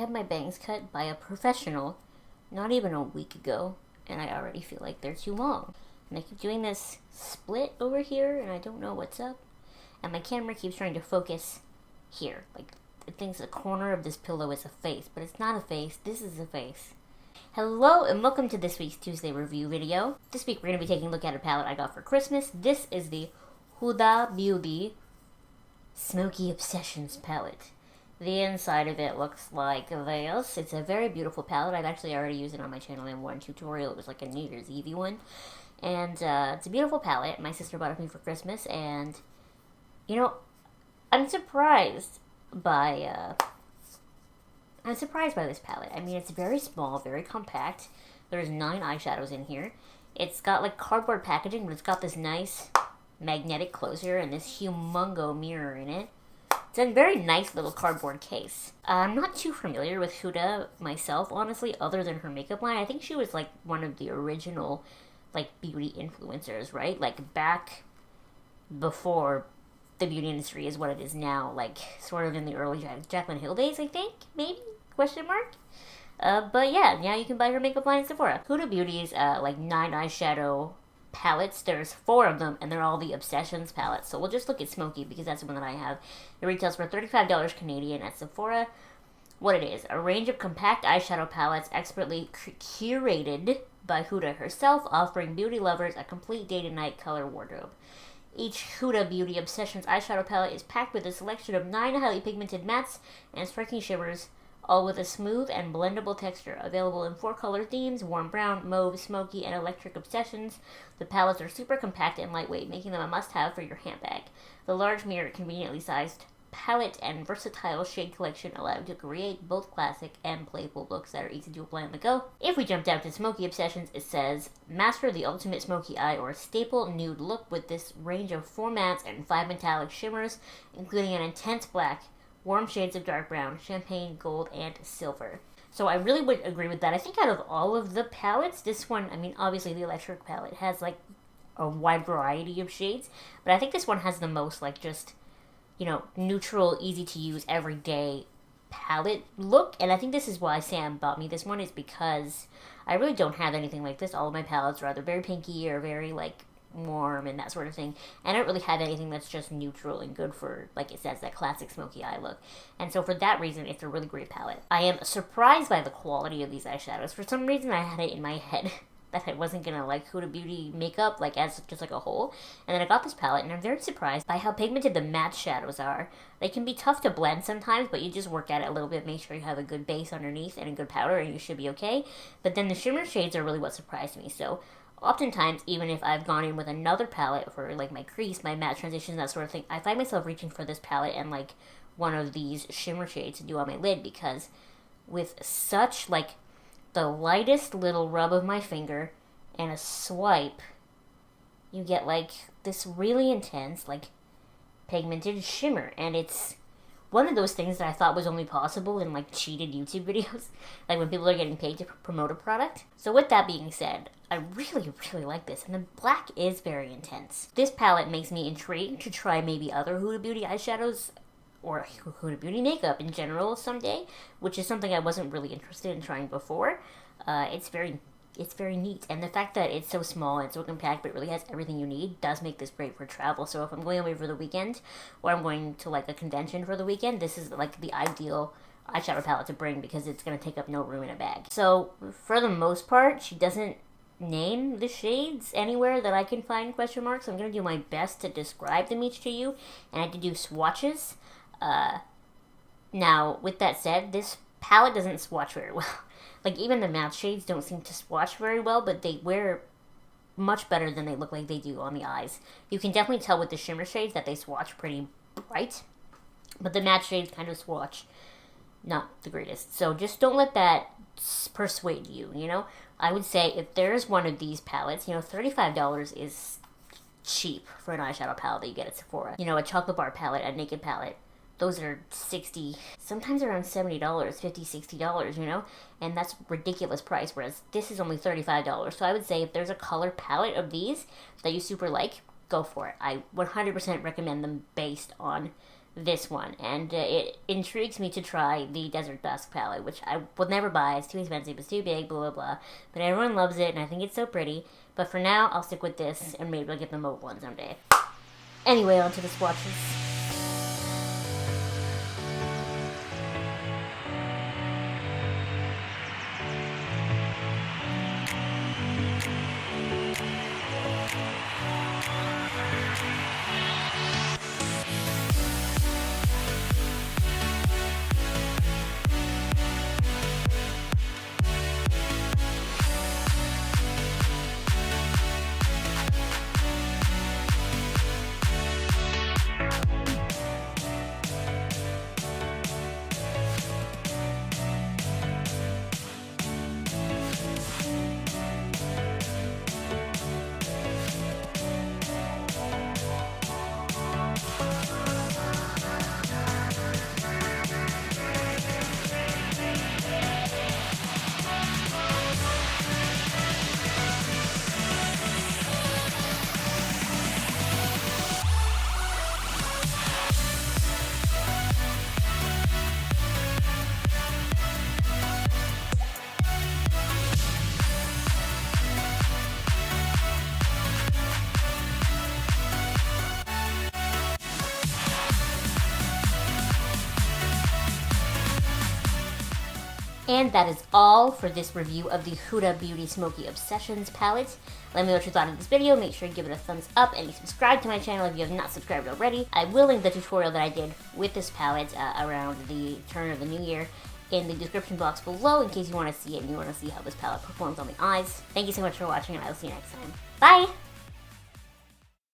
had my bangs cut by a professional not even a week ago, and I already feel like they're too long. And I keep doing this split over here, and I don't know what's up. And my camera keeps trying to focus here. Like, it thinks the corner of this pillow is a face, but it's not a face. This is a face. Hello, and welcome to this week's Tuesday review video. This week we're going to be taking a look at a palette I got for Christmas. This is the HUDA Beauty Smokey Obsessions palette. The inside of it looks like this. It's a very beautiful palette. I've actually already used it on my channel in one tutorial. It was like a New Year's Eve one. And it's a beautiful palette. My sister bought it for me for Christmas. And, you know, I'm surprised by this palette. I mean, it's very small, very compact. There's 9 eyeshadows in here. It's got like cardboard packaging, but it's got this nice magnetic closure and this humongo mirror in it. It's a very nice little cardboard case. I'm not too familiar with HUDA myself, honestly, other than her makeup line. I think she was like one of the original like beauty influencers, right? Like back before the beauty industry is what it is now, like sort of in the early Jaclyn Hill days, I think, maybe? Question mark? But yeah, now you can buy her makeup line at Sephora. HUDA Beauty's like 9 eyeshadow palettes. There's 4 of them, and they're all the Obsessions palettes. So we'll just look at Smokey because that's the one that I have. It retails for $35 Canadian at Sephora. What it is, a range of compact eyeshadow palettes expertly curated by HUDA herself, offering beauty lovers a complete day-to-night color wardrobe. Each HUDA Beauty Obsessions eyeshadow palette is packed with a selection of 9 highly pigmented mattes and striking shimmers, all with a smooth and blendable texture. Available in 4 color themes: warm brown, mauve, smoky, and electric obsessions. The palettes are super compact and lightweight, making them a must-have for your handbag. The large mirror, conveniently sized palette, and versatile shade collection allow you to create both classic and playful looks that are easy to apply on the go. If we jump down to Smokey Obsessions, it says, master the ultimate smoky eye or staple nude look with this range of 4 mattes and 5 metallic shimmers, including an intense black, warm shades of dark brown, champagne, gold, and silver. So I really would agree with that. I think out of all of the palettes, this one, I mean, obviously the electric palette has like a wide variety of shades, but I think this one has the most like just, you know, neutral, easy to use, everyday palette look. And I think this is why Sam bought me this one, is because I really don't have anything like this. All of my palettes are either very pinky or very like warm and that sort of thing, and I don't really have anything that's just neutral and good for, like it says, that classic smoky eye look. And so for that reason, it's a really great palette. I am surprised by the quality of these eyeshadows. For some reason, I had it in my head that I wasn't gonna like HUDA Beauty makeup like as just like a whole, and then I got this palette and I'm very surprised by how pigmented the matte shadows are. They can be tough to blend sometimes, but you just work at it a little bit, make sure you have a good base underneath and a good powder, and you should be okay. But then the shimmer shades are really what surprised me. So oftentimes, even if I've gone in with another palette for like my crease, my matte transitions, that sort of thing, I find myself reaching for this palette and like one of these shimmer shades to do on my lid, because with such like the lightest little rub of my finger and a swipe, you get like this really intense like pigmented shimmer. And it's one of those things that I thought was only possible in like cheated YouTube videos, like when people are getting paid to promote a product. So with that being said, I really, really like this, and the black is very intense. This palette makes me intrigued to try maybe other HUDA Beauty eyeshadows or HUDA Beauty makeup in general someday, which is something I wasn't really interested in trying before. It's very neat, and the fact that it's so small and so compact but it really has everything you need does make this great for travel. So if I'm going away for the weekend, or I'm going to like a convention for the weekend, this is like the ideal eyeshadow palette to bring, because it's going to take up no room in a bag. So for the most part, she doesn't name the shades anywhere that I can find question marks. I'm going to do my best to describe them each to you, and I did do swatches. Now, with that said, this palette doesn't swatch very well. Like, even the matte shades don't seem to swatch very well, but they wear much better than they look like they do on the eyes. You can definitely tell with the shimmer shades that they swatch pretty bright, but the matte shades kind of swatch not the greatest. So just don't let that persuade you, you know? I would say if there's one of these palettes, you know, $35 is cheap for an eyeshadow palette that you get at Sephora. You know, a chocolate bar palette, a naked palette, those are $60, sometimes around $70, $50, $60, you know? And that's ridiculous price, whereas this is only $35. So I would say if there's a color palette of these that you super like, go for it. I 100% recommend them based on this one, and it intrigues me to try the Desert Dusk palette, which I would never buy. It's too expensive, it's too big, blah, blah, blah. But everyone loves it, and I think it's so pretty. But for now, I'll stick with this, and maybe I'll get the mauve one someday. Anyway, on to the swatches. And that is all for this review of the Huda Beauty Smokey Obsessions palette. Let me know what you thought of this video. Make sure you give it a thumbs up and subscribe to my channel if you have not subscribed already. I will link the tutorial that I did with this palette around the turn of the new year in the description box below in case you want to see it and you want to see how this palette performs on the eyes. Thank you so much for watching, and I will see you next time. Bye!